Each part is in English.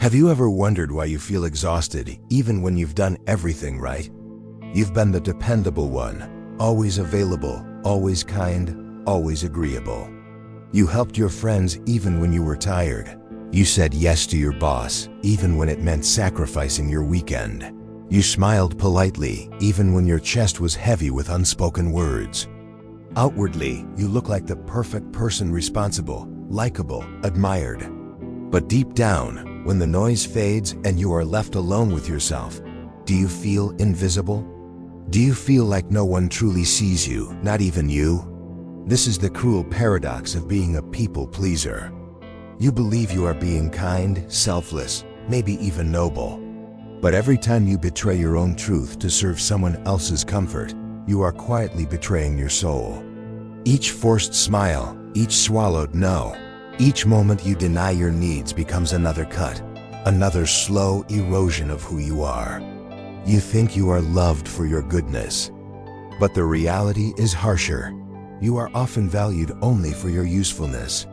Have you ever wondered why you feel exhausted even when you've done everything right? You've been the dependable one, always available, always kind, always agreeable. You helped your friends even when you were tired. You said yes to your boss even when it meant sacrificing your weekend. You smiled politely even when your chest was heavy with unspoken words. Outwardly, you look like the perfect person, responsible, likable, admired. But deep down, when the noise fades and you are left alone with yourself, do you feel invisible? Do you feel like no one truly sees you, not even you? This is the cruel paradox of being a people pleaser. You believe you are being kind, selfless, maybe even noble. But every time you betray your own truth to serve someone else's comfort, you are quietly betraying your soul. Each forced smile, each swallowed no, each moment you deny your needs becomes another cut, another slow erosion of who you are. You think you are loved for your goodness, but the reality is harsher. You are often valued only for your usefulness.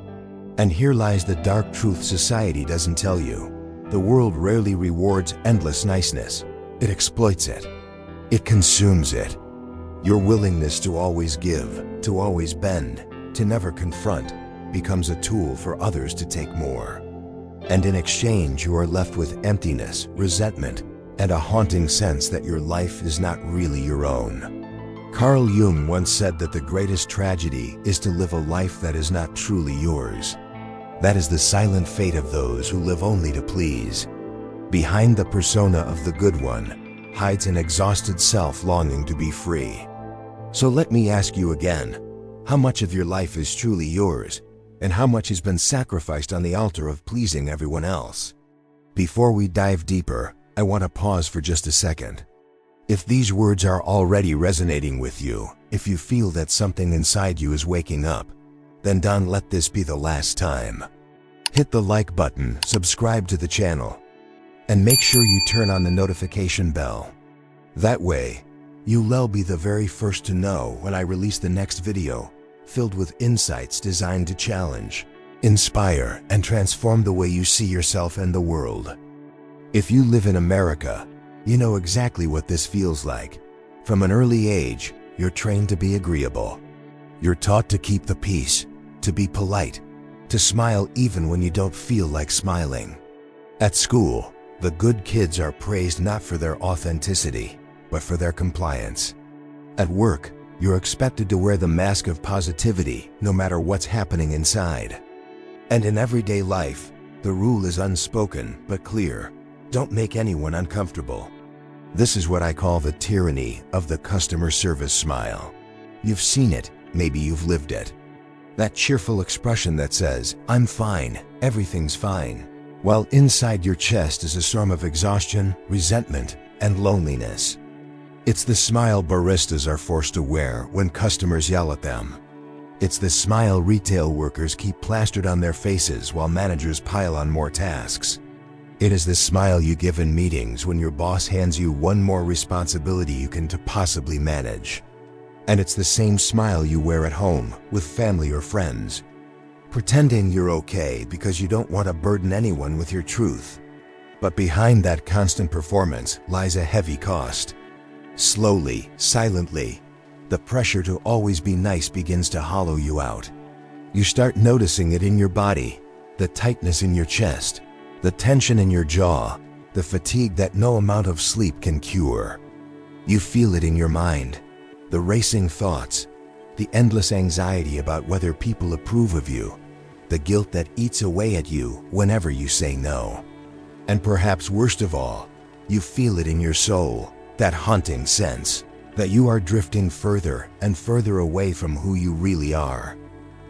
And here lies the dark truth society doesn't tell you. The world rarely rewards endless niceness. It exploits it. It consumes it. Your willingness to always give, to always bend, to never confront, becomes a tool for others to take more. And in exchange, you are left with emptiness, resentment, and a haunting sense that your life is not really your own. Carl Jung once said that the greatest tragedy is to live a life that is not truly yours. That is the silent fate of those who live only to please. Behind the persona of the good one hides an exhausted self longing to be free. So let me ask you again, how much of your life is truly yours, and how much has been sacrificed on the altar of pleasing everyone else? Before we dive deeper, I want to pause for just a second. If these words are already resonating with you, if you feel that something inside you is waking up, then don't let this be the last time. Hit the like button, subscribe to the channel, and make sure you turn on the notification bell. That way, you'll be the very first to know when I release the next video, filled with insights designed to challenge, inspire, and transform the way you see yourself and the world. If you live in America, you know exactly what this feels like. From an early age, you're trained to be agreeable. You're taught to keep the peace, to be polite, to smile even when you don't feel like smiling. At school, the good kids are praised not for their authenticity, but for their compliance. At work, you're expected to wear the mask of positivity no matter what's happening inside. And in everyday life, the rule is unspoken but clear: don't make anyone uncomfortable. This is what I call the tyranny of the customer service smile. You've seen it, maybe you've lived it. That cheerful expression that says, "I'm fine, everything's fine," while inside your chest is a storm of exhaustion, resentment, and loneliness. It's the smile baristas are forced to wear when customers yell at them. It's the smile retail workers keep plastered on their faces while managers pile on more tasks. It is the smile you give in meetings when your boss hands you one more responsibility you can possibly manage. And it's the same smile you wear at home, with family or friends, pretending you're okay because you don't want to burden anyone with your truth. But behind that constant performance lies a heavy cost. Slowly, silently, the pressure to always be nice begins to hollow you out. You start noticing it in your body, the tightness in your chest, the tension in your jaw, the fatigue that no amount of sleep can cure. You feel it in your mind, the racing thoughts, the endless anxiety about whether people approve of you, the guilt that eats away at you whenever you say no. And perhaps worst of all, you feel it in your soul, that haunting sense that you are drifting further and further away from who you really are.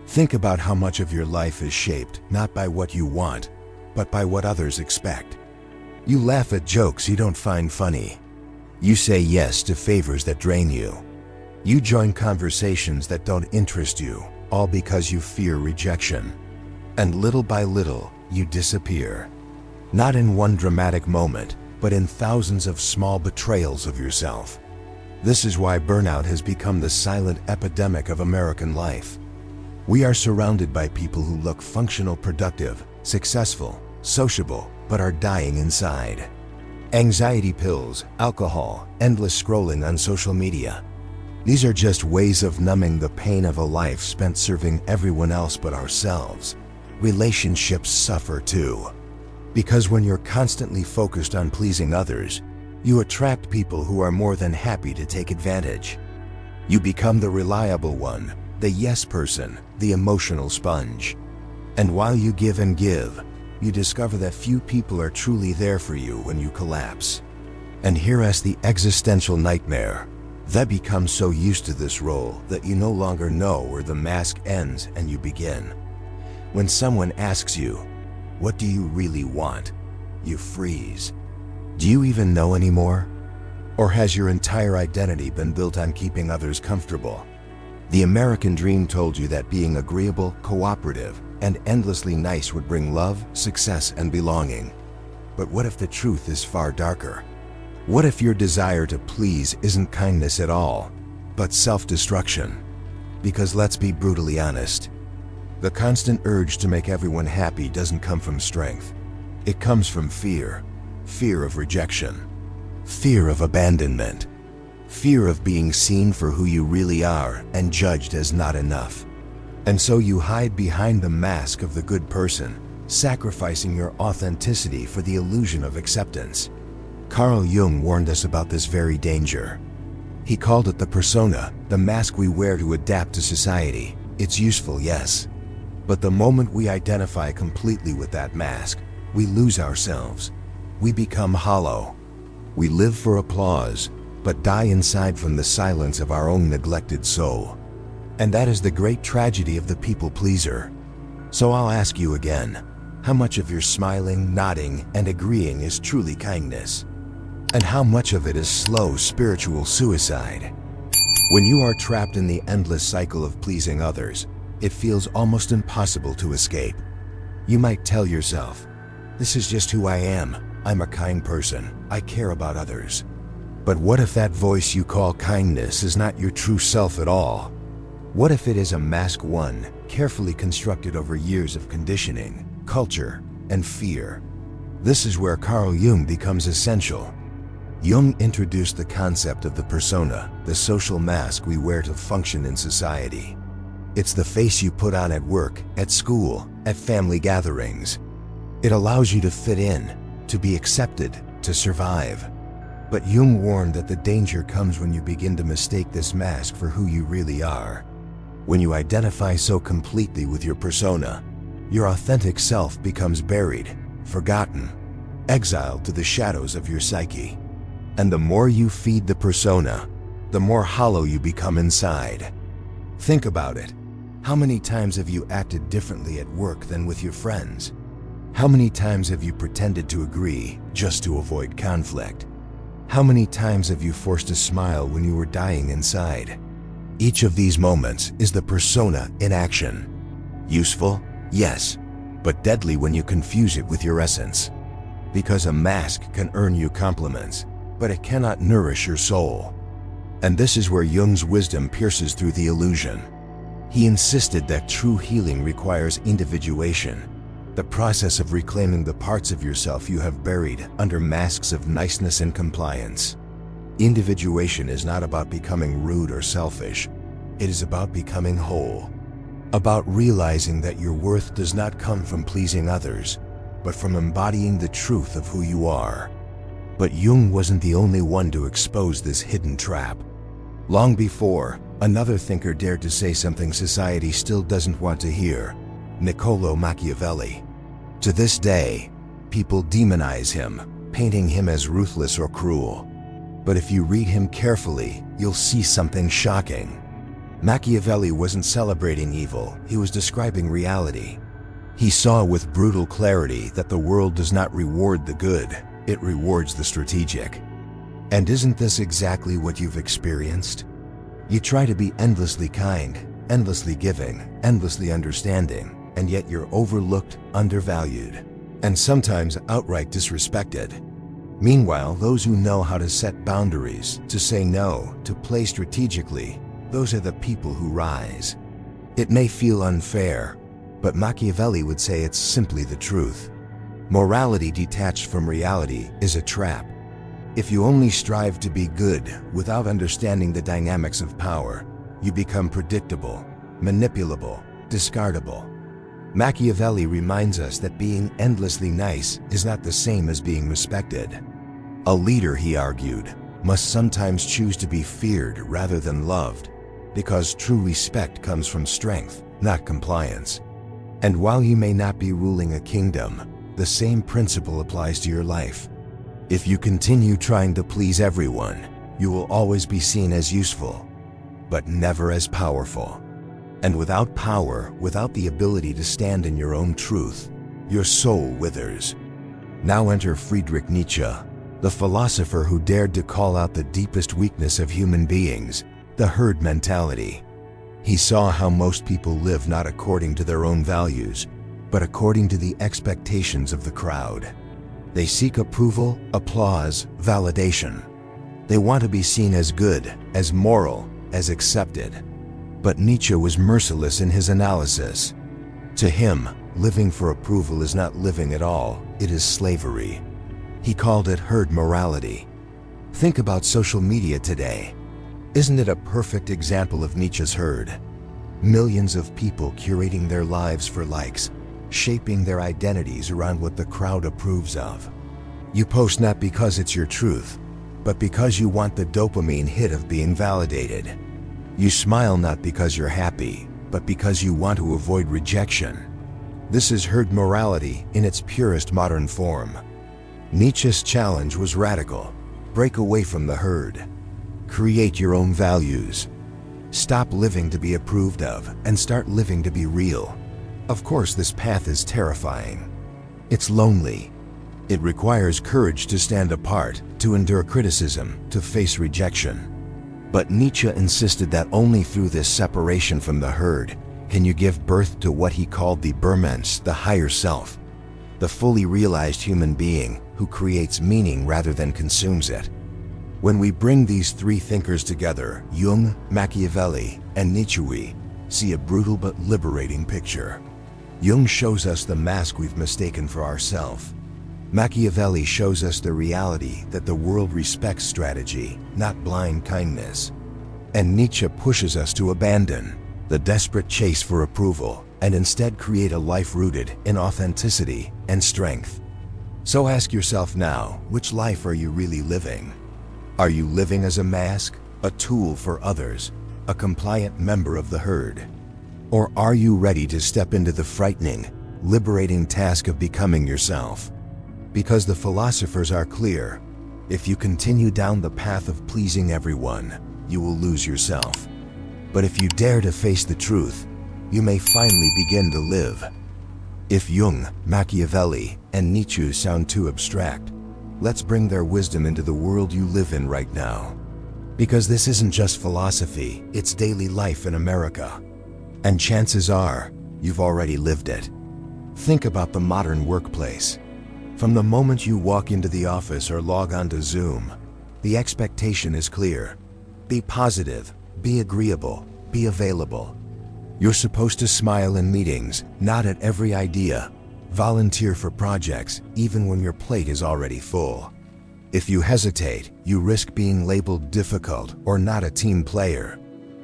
Think about how much of your life is shaped not by what you want, but by what others expect. You laugh at jokes you don't find funny. You say yes to favors that drain you. You join conversations that don't interest you, all because you fear rejection. And little by little, you disappear. Not in one dramatic moment, but in thousands of small betrayals of yourself. This is why burnout has become the silent epidemic of American life. We are surrounded by people who look functional, productive, successful, sociable, but are dying inside. Anxiety pills, alcohol, endless scrolling on social media. These are just ways of numbing the pain of a life spent serving everyone else but ourselves. Relationships suffer too. Because when you're constantly focused on pleasing others, you attract people who are more than happy to take advantage. You become the reliable one, the yes person, the emotional sponge. And while you give and give, you discover that few people are truly there for you when you collapse. And here's the existential nightmare. That becomes so used to this role that you no longer know where the mask ends and you begin. When someone asks you, "What do you really want?" you freeze. Do you even know anymore? Or has your entire identity been built on keeping others comfortable? The American dream told you that being agreeable, cooperative, and endlessly nice would bring love, success, and belonging. But what if the truth is far darker? What if your desire to please isn't kindness at all, but self-destruction? Because let's be brutally honest, the constant urge to make everyone happy doesn't come from strength. It comes from fear. Fear of rejection. Fear of abandonment. Fear of being seen for who you really are and judged as not enough. And so you hide behind the mask of the good person, sacrificing your authenticity for the illusion of acceptance. Carl Jung warned us about this very danger. He called it the persona, the mask we wear to adapt to society. It's useful, yes. But the moment we identify completely with that mask, we lose ourselves. We become hollow. We live for applause, but die inside from the silence of our own neglected soul. And that is the great tragedy of the people pleaser. So I'll ask you again, how much of your smiling, nodding, and agreeing is truly kindness? And how much of it is slow spiritual suicide? When you are trapped in the endless cycle of pleasing others, it feels almost impossible to escape. You might tell yourself, "This is just who I am. I'm a kind person. I care about others." But what if that voice you call kindness is not your true self at all? What if it is a mask one, carefully constructed over years of conditioning, culture, and fear? This is where Carl Jung becomes essential. Jung introduced the concept of the persona, the social mask we wear to function in society. It's the face you put on at work, at school, at family gatherings. It allows you to fit in, to be accepted, to survive. But Jung warned that the danger comes when you begin to mistake this mask for who you really are. When you identify so completely with your persona, your authentic self becomes buried, forgotten, exiled to the shadows of your psyche. And the more you feed the persona, the more hollow you become inside. Think about it. How many times have you acted differently at work than with your friends? How many times have you pretended to agree just to avoid conflict? How many times have you forced a smile when you were dying inside? Each of these moments is the persona in action. Useful? Yes, but deadly when you confuse it with your essence. Because a mask can earn you compliments, but it cannot nourish your soul. And this is where Jung's wisdom pierces through the illusion. He insisted that true healing requires individuation, the process of reclaiming the parts of yourself you have buried under masks of niceness and compliance. Individuation is not about becoming rude or selfish. It is about becoming whole. About realizing that your worth does not come from pleasing others, but from embodying the truth of who you are. But Jung wasn't the only one to expose this hidden trap. Long before, another thinker dared to say something society still doesn't want to hear: Niccolò Machiavelli. To this day, people demonize him, painting him as ruthless or cruel. But if you read him carefully, you'll see something shocking. Machiavelli wasn't celebrating evil, he was describing reality. He saw with brutal clarity that the world does not reward the good, it rewards the strategic. And isn't this exactly what you've experienced? You try to be endlessly kind, endlessly giving, endlessly understanding, and yet you're overlooked, undervalued, and sometimes outright disrespected. Meanwhile, those who know how to set boundaries, to say no, to play strategically, those are the people who rise. It may feel unfair, but Machiavelli would say it's simply the truth. Morality detached from reality is a trap. If you only strive to be good without understanding the dynamics of power, you become predictable, manipulable, discardable. Machiavelli reminds us that being endlessly nice is not the same as being respected. A leader, he argued, must sometimes choose to be feared rather than loved, because true respect comes from strength, not compliance. And while you may not be ruling a kingdom, the same principle applies to your life. If you continue trying to please everyone, you will always be seen as useful, but never as powerful. And without power, without the ability to stand in your own truth, your soul withers. Now enter Friedrich Nietzsche, the philosopher who dared to call out the deepest weakness of human beings, the herd mentality. He saw how most people live not according to their own values, but according to the expectations of the crowd. They seek approval, applause, validation. They want to be seen as good, as moral, as accepted. But Nietzsche was merciless in his analysis. To him, living for approval is not living at all, it is slavery. He called it herd morality. Think about social media today. Isn't it a perfect example of Nietzsche's herd? Millions of people curating their lives for likes, shaping their identities around what the crowd approves of. You post not because it's your truth, but because you want the dopamine hit of being validated. You smile not because you're happy, but because you want to avoid rejection. This is herd morality in its purest modern form. Nietzsche's challenge was radical. Break away from the herd. Create your own values. Stop living to be approved of and start living to be real. Of course, this path is terrifying. It's lonely. It requires courage to stand apart, to endure criticism, to face rejection. But Nietzsche insisted that only through this separation from the herd can you give birth to what he called the Bermensch, the higher self, the fully realized human being who creates meaning rather than consumes it. When we bring these three thinkers together, Jung, Machiavelli, and Nietzsche, we see a brutal but liberating picture. Jung shows us the mask we've mistaken for ourselves. Machiavelli shows us the reality that the world respects strategy, not blind kindness. And Nietzsche pushes us to abandon the desperate chase for approval and instead create a life rooted in authenticity and strength. So ask yourself now, which life are you really living? Are you living as a mask, a tool for others, a compliant member of the herd? Or are you ready to step into the frightening, liberating task of becoming yourself? Because the philosophers are clear, if you continue down the path of pleasing everyone, you will lose yourself. But if you dare to face the truth, you may finally begin to live. If Jung, Machiavelli, and Nietzsche sound too abstract, let's bring their wisdom into the world you live in right now. Because this isn't just philosophy, it's daily life in America. And chances are, you've already lived it. Think about the modern workplace. From the moment you walk into the office or log on to Zoom, the expectation is clear. Be positive, be agreeable, be available. You're supposed to smile in meetings, nod at every idea, volunteer for projects, even when your plate is already full. If you hesitate, you risk being labeled difficult or not a team player.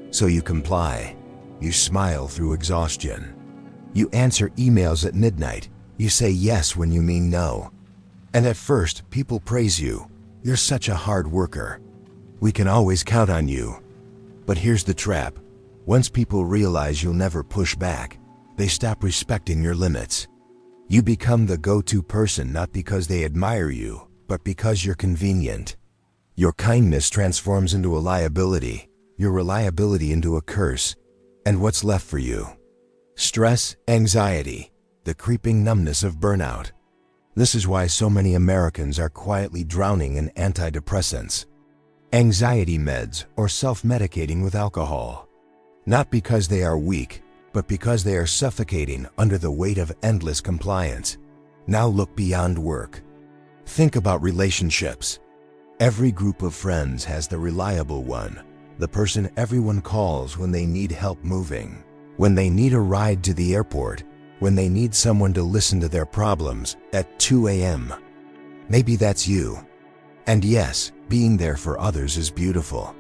So you comply. You smile through exhaustion. You answer emails at midnight. You say yes when you mean no. And at first, people praise you. You're such a hard worker. We can always count on you. But here's the trap. Once people realize you'll never push back, they stop respecting your limits. You become the go-to person not because they admire you, but because you're convenient. Your kindness transforms into a liability, your reliability into a curse. And what's left for you? Stress, anxiety, the creeping numbness of burnout. This is why so many Americans are quietly drowning in antidepressants, anxiety meds, or self-medicating with alcohol. Not because they are weak, but because they are suffocating under the weight of endless compliance. Now look beyond work. Think about relationships. Every group of friends has the reliable one, the person everyone calls when they need help moving, when they need a ride to the airport, when they need someone to listen to their problems at 2 a.m. Maybe that's you. And yes, being there for others is beautiful.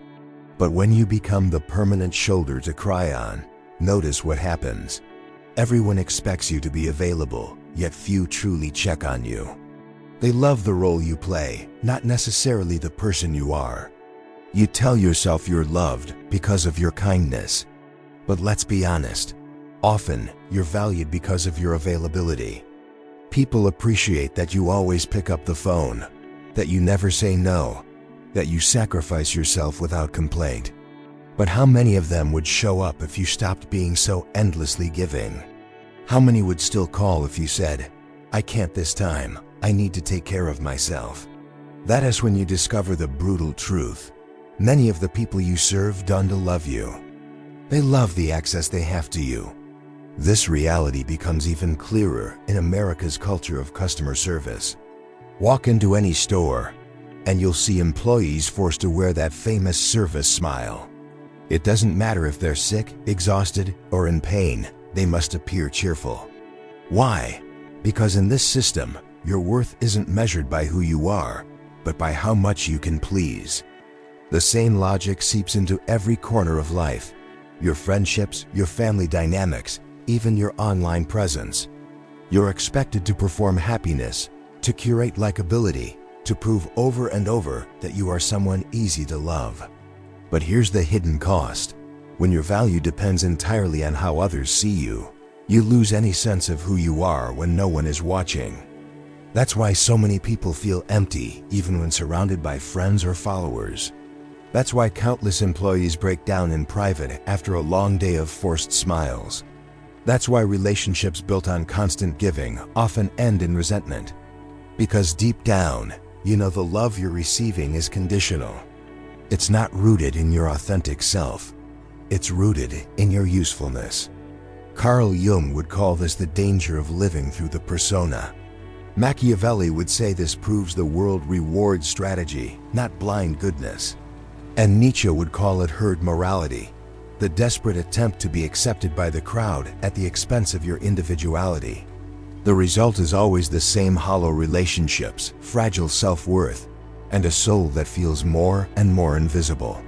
But when you become the permanent shoulder to cry on, notice what happens. Everyone expects you to be available, yet few truly check on you. They love the role you play, not necessarily the person you are. You tell yourself you're loved because of your kindness. But let's be honest, often you're valued because of your availability. People appreciate that you always pick up the phone, that you never say no, that you sacrifice yourself without complaint. But how many of them would show up if you stopped being so endlessly giving? How many would still call if you said, "I can't this time, I need to take care of myself"? That is when you discover the brutal truth. Many of the people you serve don't love you. They love the access they have to you. This reality becomes even clearer in America's culture of customer service. Walk into any store, and you'll see employees forced to wear that famous service smile. It doesn't matter if they're sick, exhausted, or in pain, they must appear cheerful. Why? Because in this system, your worth isn't measured by who you are, but by how much you can please. The same logic seeps into every corner of life. Your friendships, your family dynamics, even your online presence. You're expected to perform happiness, to curate likability, to prove over and over that you are someone easy to love. But here's the hidden cost. When your value depends entirely on how others see you, you lose any sense of who you are when no one is watching. That's why so many people feel empty even when surrounded by friends or followers. That's why countless employees break down in private after a long day of forced smiles. That's why relationships built on constant giving often end in resentment. Because deep down, you know the love you're receiving is conditional. It's not rooted in your authentic self. It's rooted in your usefulness. Carl Jung would call this the danger of living through the persona. Machiavelli would say this proves the world rewards strategy, not blind goodness. And Nietzsche would call it herd morality, the desperate attempt to be accepted by the crowd at the expense of your individuality. The result is always the same hollow relationships, fragile self-worth, and a soul that feels more and more invisible.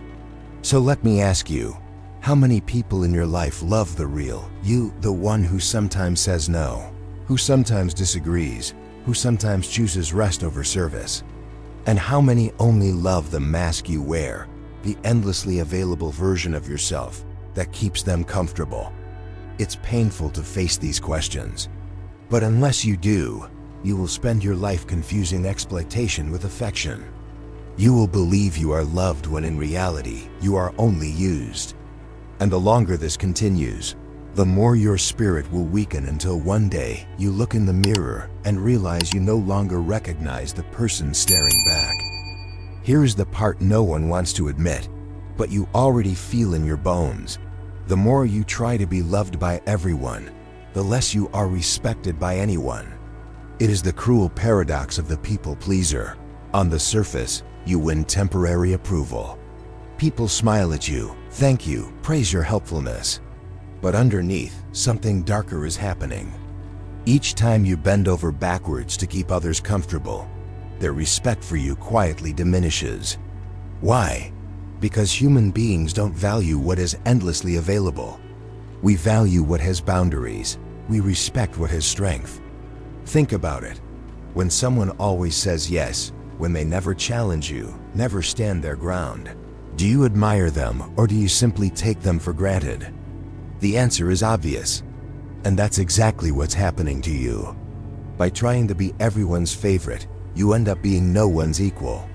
So let me ask you, how many people in your life love the real you, the one who sometimes says no, who sometimes disagrees, who sometimes chooses rest over service? And how many only love the mask you wear, the endlessly available version of yourself that keeps them comfortable? It's painful to face these questions, but unless you do, you will spend your life confusing exploitation with affection. You will believe you are loved when in reality, you are only used. And the longer this continues, the more your spirit will weaken until one day you look in the mirror and realize you no longer recognize the person staring back. Here is the part no one wants to admit, but you already feel in your bones. The more you try to be loved by everyone, the less you are respected by anyone. It is the cruel paradox of the people pleaser. On the surface, you win temporary approval. People smile at you, thank you, praise your helpfulness. But underneath, something darker is happening. Each time you bend over backwards to keep others comfortable, their respect for you quietly diminishes. Why? Because human beings don't value what is endlessly available. We value what has boundaries. We respect what has strength. Think about it. When someone always says yes, when they never challenge you, never stand their ground, do you admire them or do you simply take them for granted? The answer is obvious. And that's exactly what's happening to you. By trying to be everyone's favorite, you end up being no one's equal.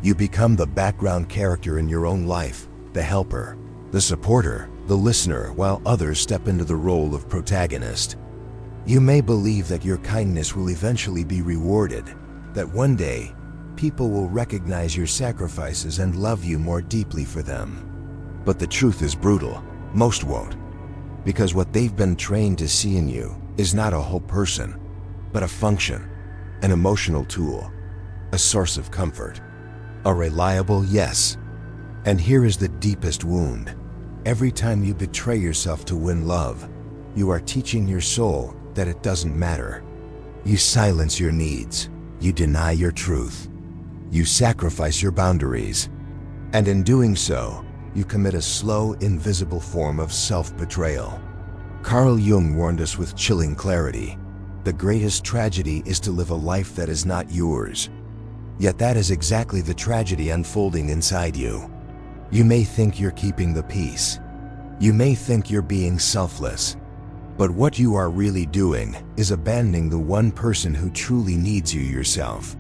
You become the background character in your own life, the helper, the supporter, the listener, while others step into the role of protagonist. You may believe that your kindness will eventually be rewarded, that one day, people will recognize your sacrifices and love you more deeply for them. But the truth is brutal. Most won't. Because what they've been trained to see in you is not a whole person, but a function, an emotional tool, a source of comfort, a reliable yes. And here is the deepest wound. Every time you betray yourself to win love, you are teaching your soul that it doesn't matter. You silence your needs. You deny your truth. You sacrifice your boundaries. And in doing so, you commit a slow, invisible form of self-betrayal. Carl Jung warned us with chilling clarity. The greatest tragedy is to live a life that is not yours. Yet that is exactly the tragedy unfolding inside you. You may think you're keeping the peace. You may think you're being selfless. But what you are really doing is abandoning the one person who truly needs you, yourself.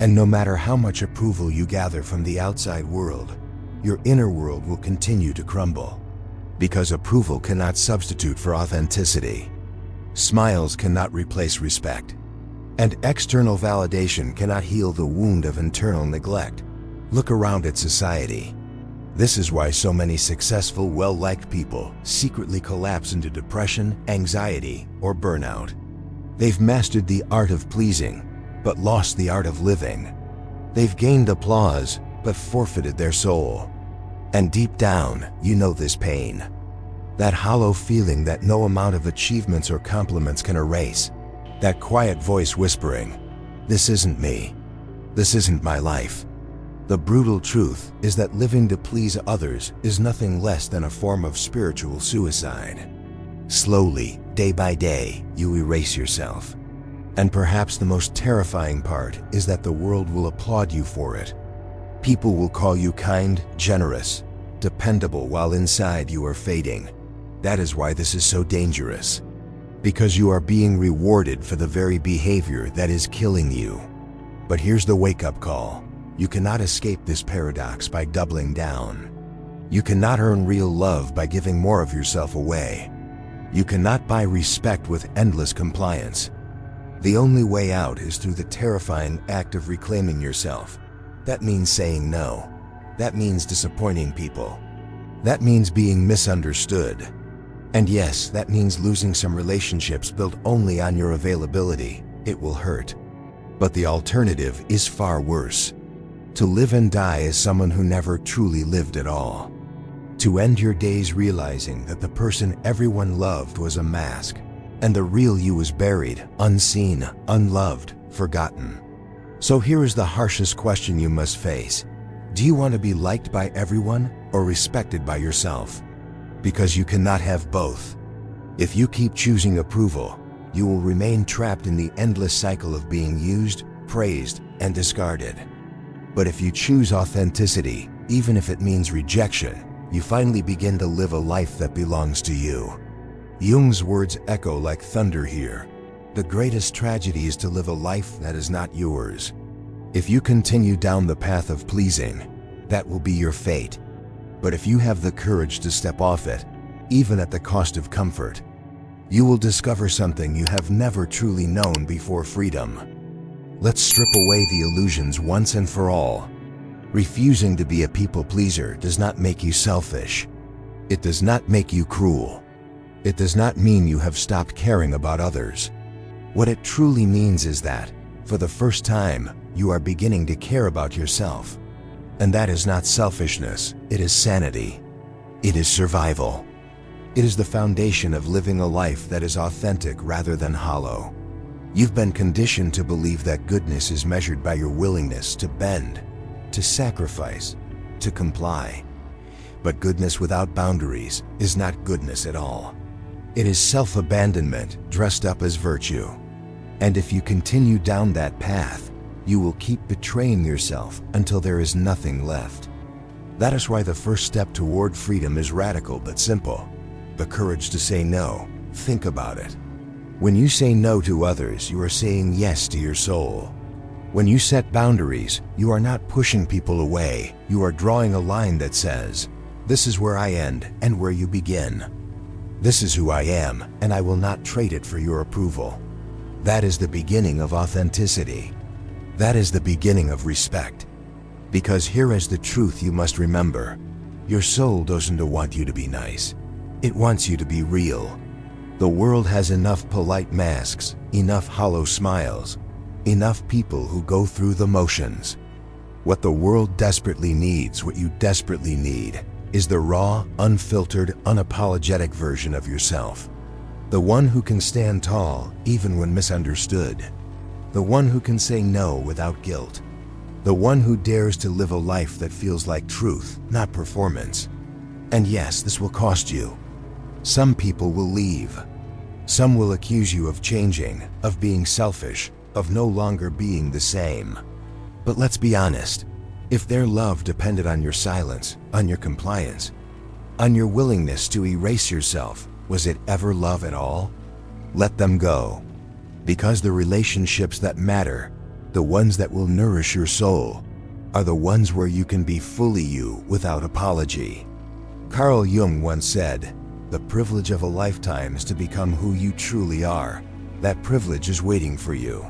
And no matter how much approval you gather from the outside world, your inner world will continue to crumble. Because approval cannot substitute for authenticity. Smiles cannot replace respect. And external validation cannot heal the wound of internal neglect. Look around at society. This is why so many successful, well-liked people secretly collapse into depression, anxiety, or burnout. They've mastered the art of pleasing, but lost the art of living. They've gained applause, but forfeited their soul. And deep down, you know this pain. That hollow feeling that no amount of achievements or compliments can erase. That quiet voice whispering, "This isn't me. This isn't my life." The brutal truth is that living to please others is nothing less than a form of spiritual suicide. Slowly, day by day, you erase yourself. And perhaps the most terrifying part is that the world will applaud you for it. People will call you kind, generous, dependable, while inside you are fading. That is why this is so dangerous. Because you are being rewarded for the very behavior that is killing you. But here's the wake-up call. You cannot escape this paradox by doubling down. You cannot earn real love by giving more of yourself away. You cannot buy respect with endless compliance. The only way out is through the terrifying act of reclaiming yourself. That means saying no. That means disappointing people. That means being misunderstood. And yes, that means losing some relationships built only on your availability. It will hurt. But the alternative is far worse. To live and die as someone who never truly lived at all. To end your days realizing that the person everyone loved was a mask, and the real you was buried, unseen, unloved, forgotten. So here is the harshest question you must face. Do you want to be liked by everyone or respected by yourself? Because you cannot have both. If you keep choosing approval, you will remain trapped in the endless cycle of being used, praised, and discarded. But if you choose authenticity, even if it means rejection, you finally begin to live a life that belongs to you. Jung's words echo like thunder here. The greatest tragedy is to live a life that is not yours. If you continue down the path of pleasing, that will be your fate. But if you have the courage to step off it, even at the cost of comfort, you will discover something you have never truly known before: freedom. Let's strip away the illusions once and for all. Refusing to be a people pleaser does not make you selfish. It does not make you cruel. It does not mean you have stopped caring about others. What it truly means is that, for the first time, you are beginning to care about yourself. And that is not selfishness, it is sanity. It is survival. It is the foundation of living a life that is authentic rather than hollow. You've been conditioned to believe that goodness is measured by your willingness to bend, to sacrifice, to comply. But goodness without boundaries is not goodness at all. It is self-abandonment dressed up as virtue. And if you continue down that path, you will keep betraying yourself until there is nothing left. That is why the first step toward freedom is radical but simple. The courage to say no. Think about it. When you say no to others, you are saying yes to your soul. When you set boundaries, you are not pushing people away. You are drawing a line that says, "This is where I end and where you begin. This is who I am, and I will not trade it for your approval." That is the beginning of authenticity. That is the beginning of respect. Because here is the truth you must remember. Your soul doesn't want you to be nice. It wants you to be real. The world has enough polite masks, enough hollow smiles, enough people who go through the motions. What the world desperately needs, what you desperately need, is the raw, unfiltered, unapologetic version of yourself. The one who can stand tall even when misunderstood. The one who can say no without guilt. The one who dares to live a life that feels like truth, not performance. And yes, this will cost you. Some people will leave. Some will accuse you of changing, of being selfish, of no longer being the same. But let's be honest. If their love depended on your silence, on your compliance, on your willingness to erase yourself, was it ever love at all? Let them go. Because the relationships that matter, the ones that will nourish your soul, are the ones where you can be fully you without apology. Carl Jung once said, "The privilege of a lifetime is to become who you truly are. That privilege is waiting for you.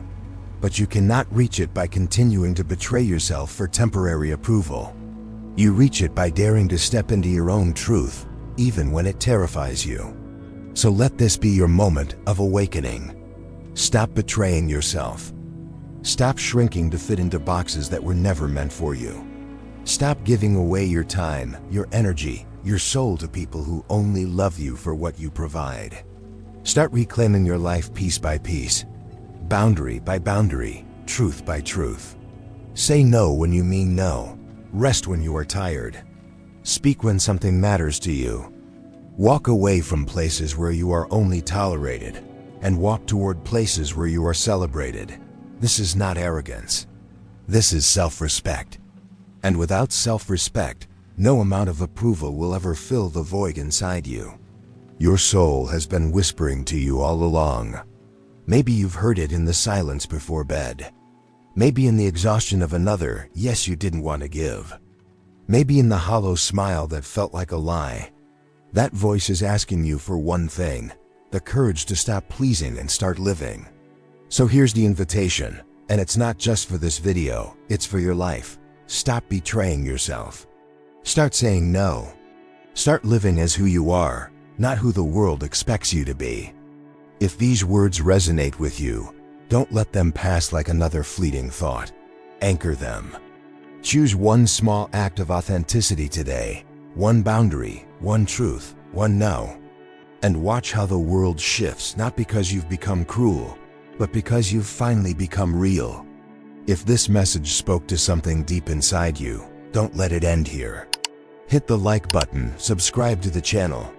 But you cannot reach it by continuing to betray yourself for temporary approval. You reach it by daring to step into your own truth, even when it terrifies you." So let this be your moment of awakening. Stop betraying yourself. Stop shrinking to fit into boxes that were never meant for you. Stop giving away your time, your energy, your soul to people who only love you for what you provide. Start reclaiming your life piece by piece, boundary by boundary, truth by truth. Say no when you mean no. Rest when you are tired. Speak when something matters to you. Walk away from places where you are only tolerated, and walk toward places where you are celebrated. This is not arrogance. This is self-respect. And without self-respect, no amount of approval will ever fill the void inside you. Your soul has been whispering to you all along. Maybe you've heard it in the silence before bed. Maybe in the exhaustion of another yes you didn't want to give. Maybe in the hollow smile that felt like a lie. That voice is asking you for one thing: the courage to stop pleasing and start living. So here's the invitation, and it's not just for this video, it's for your life. Stop betraying yourself. Start saying no. Start living as who you are, not who the world expects you to be. If these words resonate with you, don't let them pass like another fleeting thought. Anchor them. Choose one small act of authenticity today, one boundary, one truth, one no. And watch how the world shifts, not because you've become cruel, but because you've finally become real. If this message spoke to something deep inside you, don't let it end here. Hit the like button, subscribe to the channel,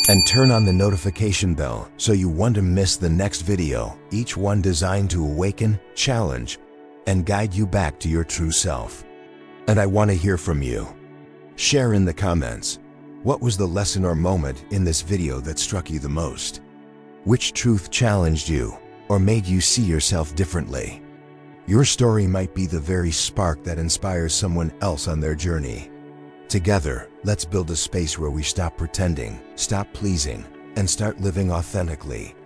and turn on the notification bell so you won't miss the next video, each one designed to awaken, challenge, and guide you back to your true self. And I want to hear from you. Share in the comments. What was the lesson or moment in this video that struck you the most? Which truth challenged you or made you see yourself differently? Your story might be the very spark that inspires someone else on their journey. Together, let's build a space where we stop pretending, stop pleasing, and start living authentically.